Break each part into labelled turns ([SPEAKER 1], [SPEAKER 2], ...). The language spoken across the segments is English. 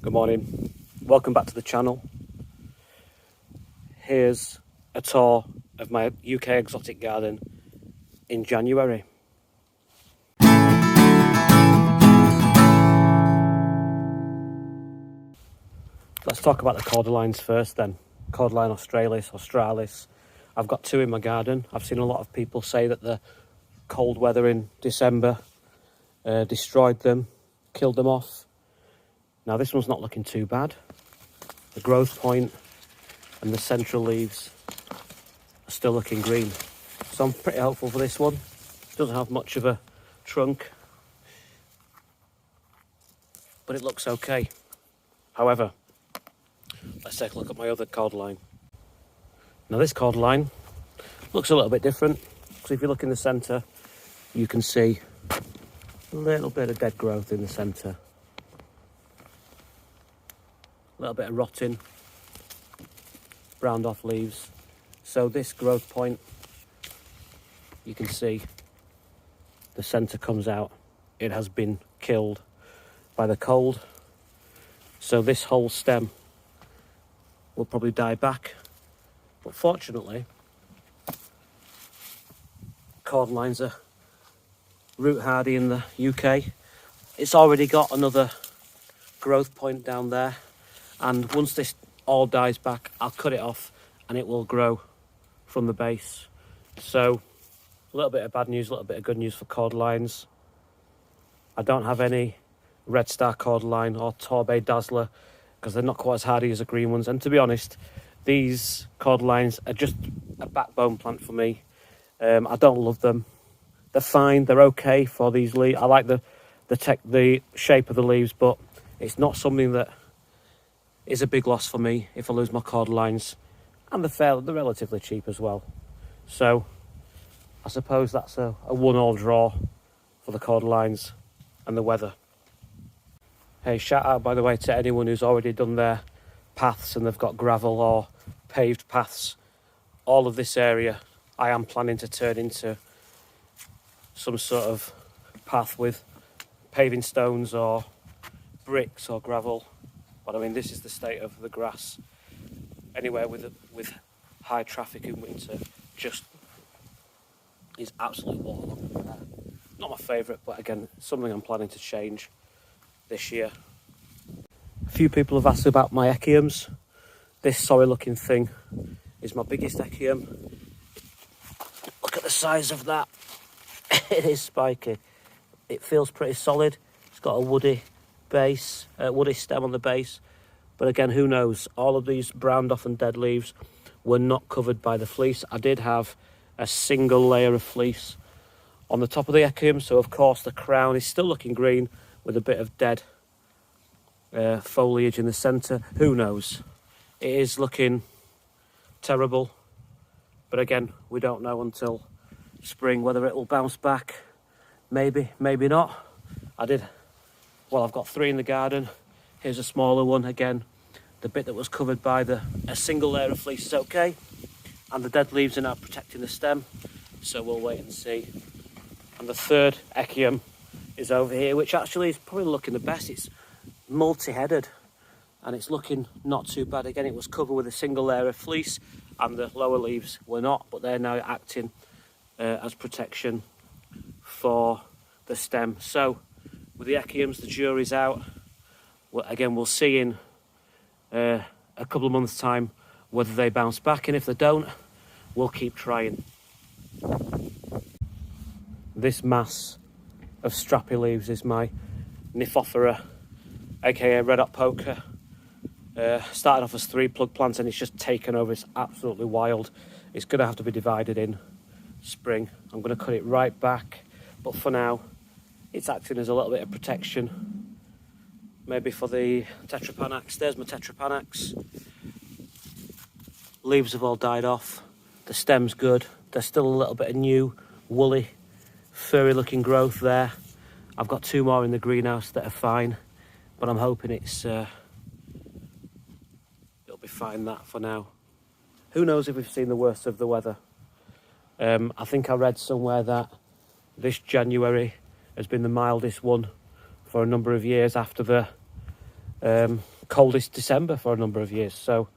[SPEAKER 1] Good morning, welcome back to the channel. Here's a tour of my UK exotic garden in January. Let's talk about the Cordylines first then. Cordyline australis. I've got two in my garden. I've seen a lot of people say that the cold weather in December destroyed them, killed them off. Now this one's not looking too bad. The growth point and the central leaves are still looking green. So I'm pretty hopeful for this one. It doesn't have much of a trunk, but it looks okay. However, let's take a look at my other cordyline. Now this cordyline looks a little bit different. So if you look in the centre, you can see a little bit of dead growth in the centre. A little bit of rotting, browned off leaves. So this growth point, you can see the centre comes out. It has been killed by the cold. So this whole stem will probably die back. But fortunately, Cordylines are root hardy in the UK. It's already got another growth point down there. And once this all dies back, I'll cut it off and it will grow from the base. So a little bit of bad news, a little bit of good news for Cordylines. I don't have any Red Star Cordyline or Torbay Dazzler because they're not quite as hardy as the green ones. And to be honest, these Cordylines are just a backbone plant for me. I don't love them. They're fine, they're okay for these leaves. I like the shape of the leaves, but it's not something that is a big loss for me if I lose my Cordylines, and they're relatively cheap as well. So I suppose that's a 1-all draw for the Cordylines and the weather. Hey, shout out by the way to anyone who's already done their paths and they've got gravel or paved paths. All of this area I am planning to turn into some sort of path with paving stones or bricks or gravel. But I mean, this is the state of the grass. Anywhere with high traffic in winter just is absolutely awful. Not my favourite, but again, something I'm planning to change this year. A few people have asked about my Echiums. This sorry looking thing is my biggest Echium. Look at the size of that. It is spiky. It feels pretty solid. It's got a woody base, woody stem on the base, but again, who knows? All of these browned off and dead leaves were not covered by the fleece. I did have a single layer of fleece on the top of the Echium, so of course the crown is still looking green with a bit of dead foliage in the centre. Who knows? It is looking terrible, but again, we don't know until spring whether it will bounce back. Maybe, maybe not. I've got 3 in the garden. Here's a smaller one. Again, the bit that was covered by a single layer of fleece is okay, and the dead leaves are now protecting the stem, so we'll wait and see. And the third Echium is over here, which actually is probably looking the best. It's multi-headed and it's looking not too bad. Again, it was covered with a single layer of fleece and the lower leaves were not, but they're now acting as protection for the stem. So with the Echiums, the jury's out. Again, we'll see in a couple of months' time whether they bounce back, and if they don't, we'll keep trying. This mass of strappy leaves is my Kniphofia, aka red hot poker. Started off as 3 plug plants and it's just taken over. It's absolutely wild. It's going to have to be divided in spring. I'm going to cut it right back, but for now it's acting as a little bit of protection, maybe for the Tetrapanax. There's my Tetrapanax. Leaves have all died off. The stem's good. There's still a little bit of new woolly furry looking growth there. I've got 2 more in the greenhouse that are fine, but I'm hoping it'll be fine that for now. Who knows if we've seen the worst of the weather. I think I read somewhere that this January has been the mildest one for a number of years after the coldest December for a number of years. So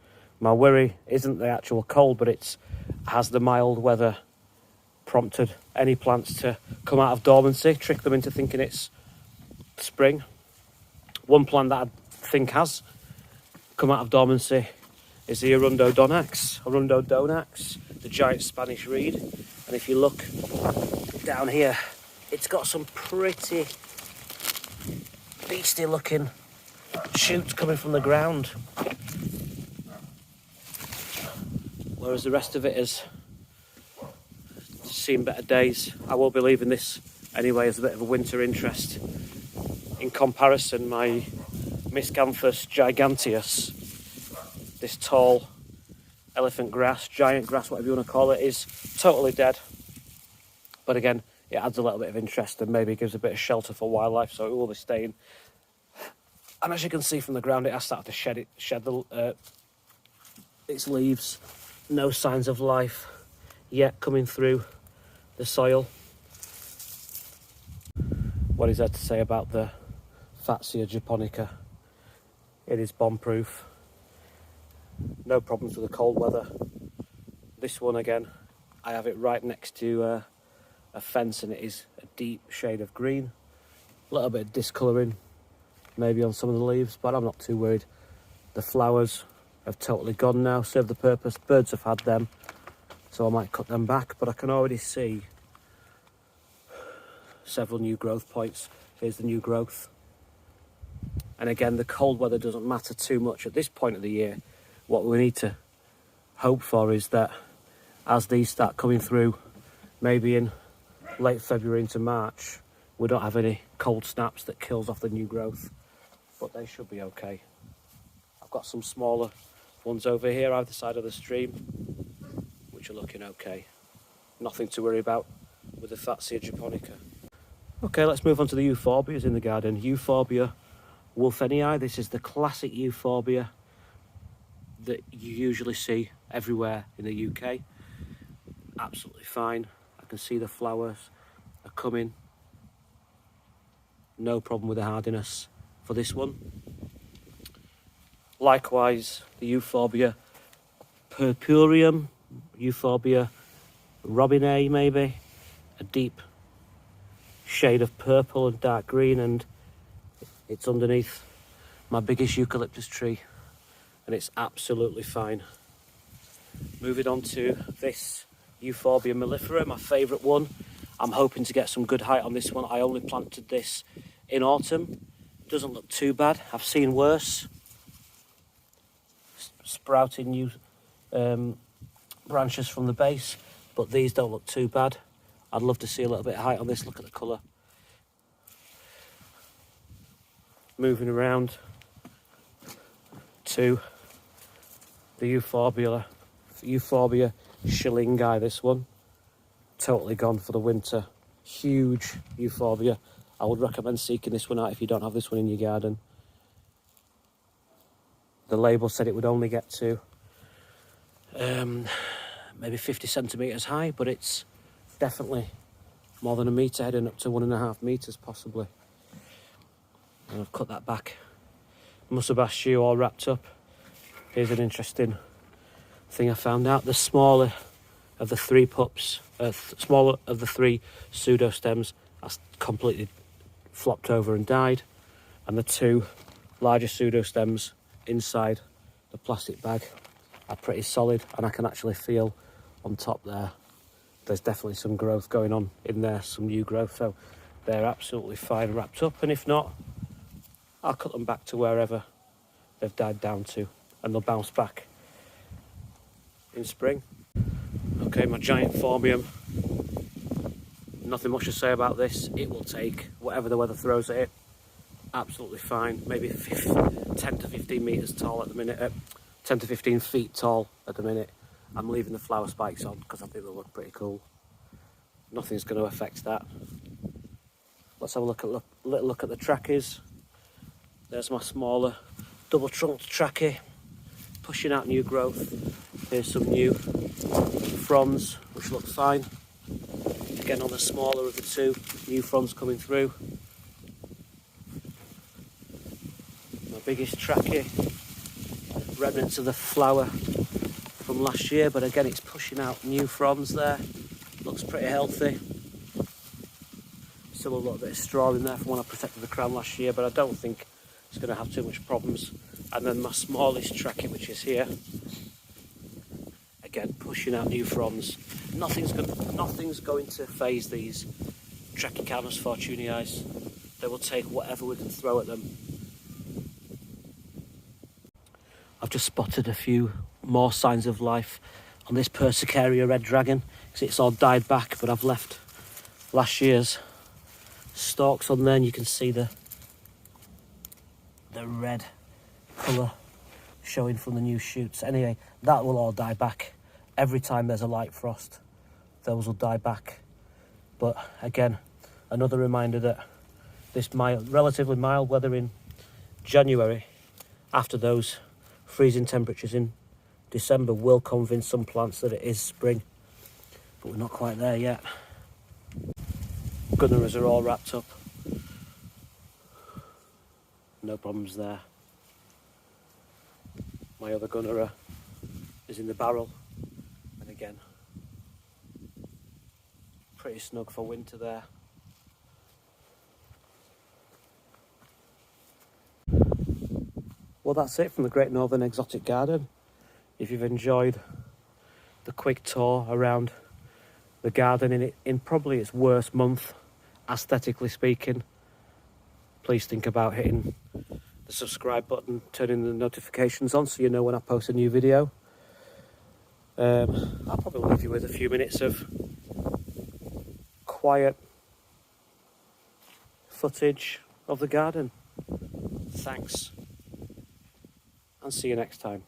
[SPEAKER 1] my worry isn't the actual cold, but it's has the mild weather prompted any plants to come out of dormancy, trick them into thinking it's spring. One plant that I think has come out of dormancy is the Arundo donax, the giant Spanish reed. And if you look down here, it's got some pretty beastly looking shoots coming from the ground, whereas the rest of it has seen better days. I will be leaving this anyway as a bit of a winter interest. In comparison, my Miscantheus giganteus, this tall elephant grass, giant grass, whatever you want to call it, is totally dead. But again, it adds a little bit of interest and maybe gives a bit of shelter for wildlife, so it will be staying. And as you can see from the ground, it has started to shed its leaves. No signs of life yet coming through the soil. What is there to say about the Fatsia japonica? It is bomb-proof. No problems with the cold weather. This one again, I have it right next to a fence, and it is a deep shade of green. A little bit of discolouring maybe on some of the leaves, but I'm not too worried. The flowers have totally gone now, served the purpose. Birds have had them, so I might cut them back, but I can already see several new growth points. Here's the new growth. And again, the cold weather doesn't matter too much at this point of the year. What we need to hope for is that as these start coming through, maybe in late February into March, we don't have any cold snaps that kills off the new growth, but they should be okay. I've got some smaller ones over here either side of the stream, which are looking okay. Nothing to worry about with the Fatsia japonica. Okay, let's move on to the Euphorbias in the garden. Euphorbia wolfenii. This is the classic Euphorbia that you usually see everywhere in the UK. Absolutely fine. I can see the flowers are coming. No problem with the hardiness for this one. Likewise, the Euphorbia purpureum, Euphorbia robinei maybe, a deep shade of purple and dark green, and it's underneath my biggest eucalyptus tree, and it's absolutely fine. Moving on to this Euphorbia mellifera, my favourite one. I'm hoping to get some good height on this one. I only planted this in autumn. Doesn't look too bad. I've seen worse. Sprouting new branches from the base, but these don't look too bad. I'd love to see a little bit of height on this. Look at the colour. Moving around to the Euphorbia schillingi, this one. Totally gone for the winter. Huge Euphorbia. I would recommend seeking this one out if you don't have this one in your garden. The label said it would only get to maybe 50 centimetres high, but it's definitely more than a metre, heading up to 1.5 metres possibly. And I've cut that back. Musa basjoo all wrapped up. Here's an interesting thing I found out. The smaller of the three pups, smaller of the three pseudostems has completely flopped over and died, and the two larger pseudostems inside the plastic bag are pretty solid, and I can actually feel on top there's definitely some growth going on in there, some new growth, so they're absolutely fine wrapped up, and if not, I'll cut them back to wherever they've died down to, and they'll bounce back in spring. Okay, my giant Phormium. Nothing much to say about this. It will take whatever the weather throws at it. Absolutely fine. Maybe 10 to 15 metres tall at the minute. 10 to 15 feet tall at the minute. I'm leaving the flower spikes on because I think they'll look pretty cool. Nothing's going to affect that. Let's have a little look at the trachys. There's my smaller double-trunked trachy, pushing out new growth. Here's some new fronds, which look fine. Again, on the smaller of the two, new fronds coming through. My biggest trachy, remnants of the flower from last year, but again it's pushing out new fronds there. Looks pretty healthy. Still a little bit of straw in there from when I protected the crown last year, but I don't think it's going to have too much problems. And then my smallest trachy, which is here, again pushing out new fronds. Nothing's going to phase these Trachycarpus fortunei. They will take whatever we can throw at them. I've just spotted a few more signs of life on this Persicaria red dragon, because it's all died back, but I've left last year's stalks on there, and you can see the red colour showing from the new shoots. Anyway, that will all die back. Every time there's a light frost, those will die back. But again, another reminder that this relatively mild weather in January, after those freezing temperatures in December, will convince some plants that it is spring, but we're not quite there yet. Gunneras are all wrapped up, no problems there. My other Gunnera is in the barrel, and again pretty snug for winter there. Well, that's it from the Great Northern Exotic Garden. If you've enjoyed the quick tour around the garden in probably its worst month, aesthetically speaking, please think about hitting the subscribe button, turning the notifications on so you know when I post a new video. I'll probably leave you with a few minutes of quiet footage of the garden. Thanks, and see you next time.